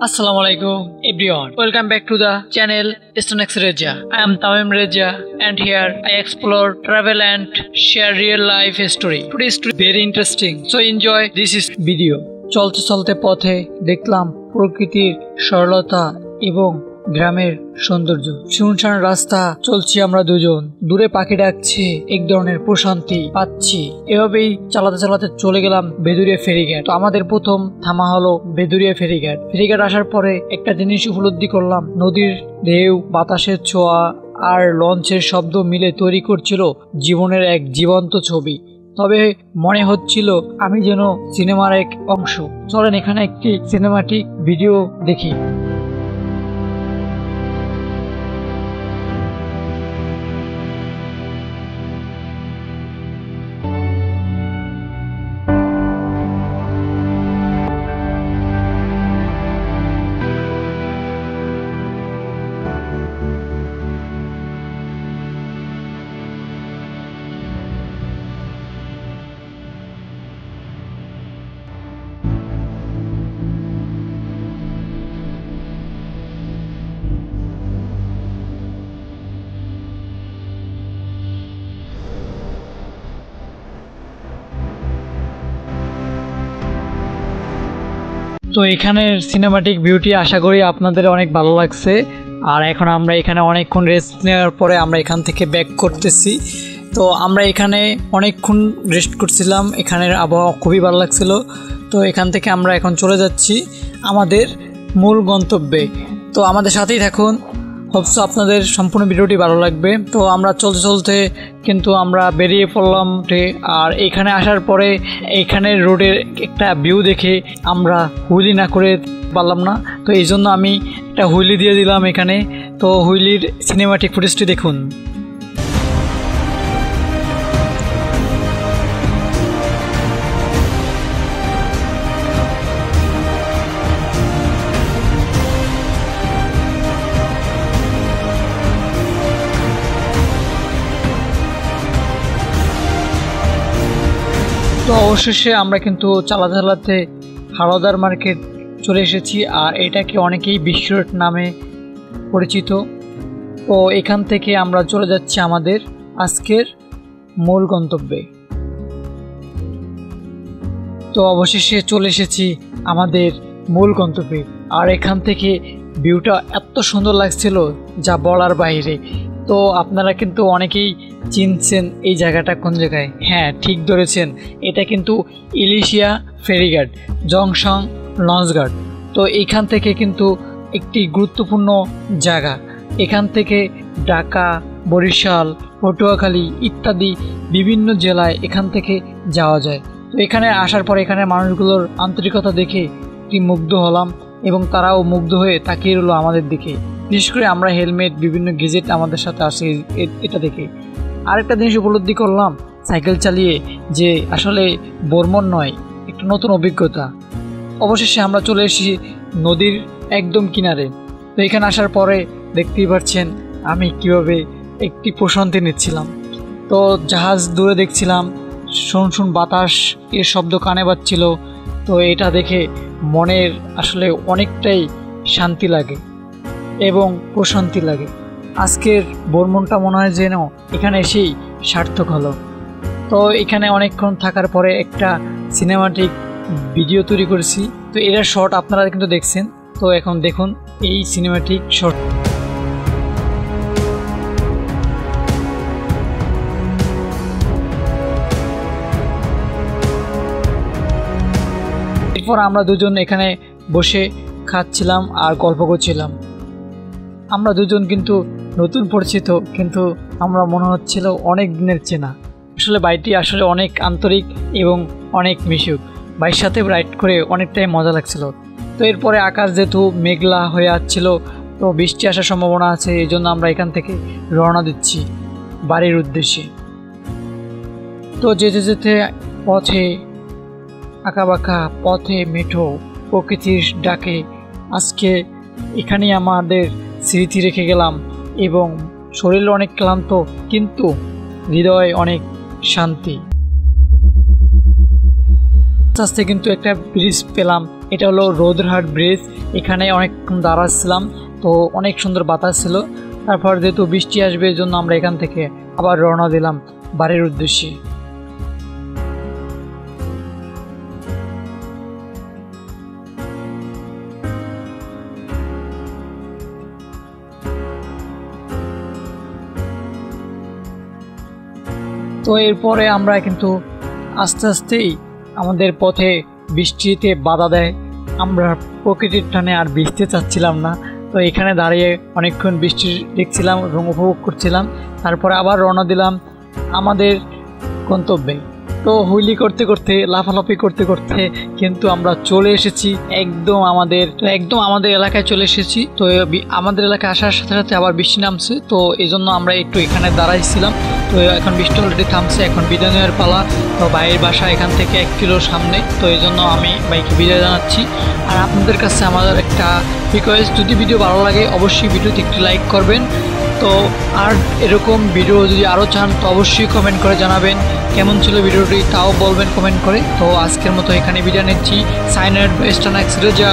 Assalamualaikum everyone. Welcome back to the channel Stonex Reza. I am Tamim Reza and here I explore, travel and share real life story. Today's story very interesting. So enjoy this video. চলতে চলতে পথে দেখলাম প্রকৃতির সরলতা এবং গ্রামের সৌন্দর্য। শুনশান রাস্তা, চলছি আমরা দুজন, দূরে পাখি ডাকছে, এক ধরনের প্রশান্তি পাচ্ছি। এভাবেই চালাতে চালাতে চলে গেলাম বেদুরিয়া ফেরিঘাট। তো আমাদের প্রথম থামা হলো বেদুরিয়া ফেরিঘাট। ফেরিঘাট আসার পরে একটা জিনিস উপলব্ধি করলাম, নদীর ঢেউ, বাতাসের ছোঁয়া আর লঞ্চের শব্দ মিলে তৈরি করছিল জীবনের এক জীবন্ত ছবি। তবে মনে হচ্ছিল আমি যেন সিনেমার এক অংশ। চলেন এখানে একটি সিনেমাটিক ভিডিও দেখি। তো এখানের সিনেমাটিক ভিউটি আশা করি আপনাদের অনেক ভালো লাগছে। আর এখন আমরা এখানে অনেকক্ষণ রেস্ট নেওয়ার পরে আমরা এখান থেকে ব্যাক করতেছি। তো আমরা এখানে অনেকক্ষণ রেস্ট করছিলাম, এখানের আবহাওয়া খুবই ভালো লাগছিল। তো এখান থেকে আমরা এখন চলে যাচ্ছি আমাদের মূল গন্তব্যে। তো আমাদের সাথেই থাকুন, হোপসো আপনাদের সম্পূর্ণ ভিডিওটি ভালো লাগবে। তো আমরা চলতে চলতে কিন্তু আমরা বেরিয়ে পড়লাম। আর এখানে আসার পরে এইখানের রোডের একটা ভিউ দেখে আমরা হুইলি না করে পারলাম না, তো এই জন্য আমি একটা হুইলি দিয়ে দিলাম এখানে। তো হুইলির সিনেমাটিক ফুটেজটি দেখুন। তো অবশেষে আমরা কিন্তু চালাতে চালাতে হাওড়াদার মার্কেট চলে এসেছি। আর এটাকে অনেকেই বিশ্ব রোড নামে পরিচিত। তো এখান থেকে আমরা চলে যাচ্ছি আমাদের আজকের মূল গন্তব্যে। তো অবশেষে চলে এসেছি আমাদের মূল গন্তব্যে। আর এখান থেকে ভিউটা এত সুন্দর লাগছিল যা বলার বাইরে। তো আপনারা কিন্তু অনেকেই চিনছেন এই জায়গাটা কোন জায়গায়। হ্যাঁ, ঠিক ধরেছেন, এটা কিন্তু ইলিশিয়া ফেরিঘাট, জংশন লঞ্চঘাট। তো এইখান থেকে কিন্তু একটি গুরুত্বপূর্ণ জায়গা। এখান থেকে ঢাকা, বরিশাল, পটুয়াখালী ইত্যাদি বিভিন্ন জেলায় এখান থেকে যাওয়া যায়। তো এখানে আসার পর এখানে মানুষগুলোর আন্তরিকতা দেখে একটি মুগ্ধ হলাম এবং তারাও মুগ্ধ হয়ে তাকিয়ে রইল আমাদের দিকে। বিশেষ করে আমরা হেলমেট, বিভিন্ন গেজেট আমাদের সাথে আসে, এটা দেখে আরেকটা জিনিস উপলব্ধি করলাম সাইকেল চালিয়ে যে আসলে ভ্রমণ নয়, একটা নতুন অভিজ্ঞতা। অবশেষে আমরা চলে এসেছি নদীর একদম কিনারে। তো এখানে আসার পরে দেখতেই পাচ্ছেন আমি কিভাবে একটি প্রশান্তি নিচ্ছিলাম। তো জাহাজ দূরে দেখছিলাম, শুন বাতাস এর শব্দ কানে বাজছিল। তো এটা দেখে মনের আসলে অনেকটাই শান্তি লাগে এবং প্রশান্তি লাগে। আজকের ভ্রমণটা মনে হয় যেন এখানে এসেই সার্থক হলো। তো এখানে অনেকক্ষণ থাকার পরে একটা সিনেমাটিক ভিডিও তৈরি করেছি। তো এটার শর্ট আপনারা কিন্তু দেখছেন। তো এখন দেখুন এই সিনেমাটিক শর্ট। এরপর আমরা দুজন এখানে বসে খাচ্ছিলাম আর গল্প করছিলাম। আমরা দুজন কিন্তু নতুন পরিচিত, কিন্তু আমরা মনে হচ্ছিল অনেক দিনের চেনা। আসলে বাইকটি আসলে অনেক আন্তরিক এবং অনেক মিশুক। বাইকের সাথে রাইড করে অনেকটাই মজা লাগছিল। তো এরপরে আকাশ যেহেতু মেঘলা হয়ে আসছিল, তো বৃষ্টি আসার সম্ভাবনা আছে, এই জন্য আমরা এখান থেকে রওনা দিচ্ছি বাড়ির উদ্দেশ্যে। তো যেতে যেতে পথে আঁকাবাঁকা পথে মেঠো প্রকৃতির ডাকে আজকে এখানেই আমাদের স্মৃতি রেখে গেলাম এবং শরীর অনেক ক্লান্ত কিন্তু হৃদয়ে অনেক শান্তি। আস্তে আস্তে কিন্তু একটা ব্রিজ পেলাম, এটা হলো রোদরহাট ব্রিজ। এখানে অনেকক্ষণ দাঁড়াচ্ছিলাম, তো অনেক সুন্দর বাতাস ছিল। তারপর যেহেতু বৃষ্টি আসবে এই জন্য আমরা এখান থেকে আবার রওনা দিলাম বাড়ির উদ্দেশ্যে। তো এরপরে আমরা কিন্তু আস্তে আস্তেই আমাদের পথে বৃষ্টিতে বাধা দেয়, আমরা প্রকৃতির টানে আর ভিজতে চাচ্ছিলাম না। তো এখানে দাঁড়িয়ে অনেকক্ষণ বৃষ্টি দেখছিলাম এবং উপভোগ করছিলাম। তারপরে আবার রওনা দিলাম আমাদের গন্তব্যে। তো হুইলি করতে করতে লাফালাফি করতে করতে কিন্তু আমরা চলে এসেছি একদম আমাদের এলাকায় চলে এসেছি। তো আমাদের এলাকায় আসার সাথে সাথে আবার বৃষ্টি নামছে, তো এই জন্য আমরা একটু এখানে দাঁড়াইছিলাম। তো এখন বৃষ্টি অলরেডি থামছে, এখন বিদায় নেওয়ার পালা। তো ভাইয়ের বাসা এখান থেকে 1 কিলোর সামনে, তো এই জন্য আমি ভাইকে বিদায় জানাচ্ছি। আর আপনাদের কাছে আমাদের একটা রিকোয়েস্ট, যদি ভিডিও ভালো লাগে অবশ্যই ভিডিওতে একটু লাইক করবেন। তো আর এরকম ভিডিও যদি আরও চান তো অবশ্যই কমেন্ট করে জানাবেন কেমন ছিল ভিডিওটি, তাও বলবেন কমেন্ট করে। তো আজকের মতো এখানে বিদায় নিচ্ছি। সাইন আউট, বেস্ট অ্যান্ড এক্স রেজা।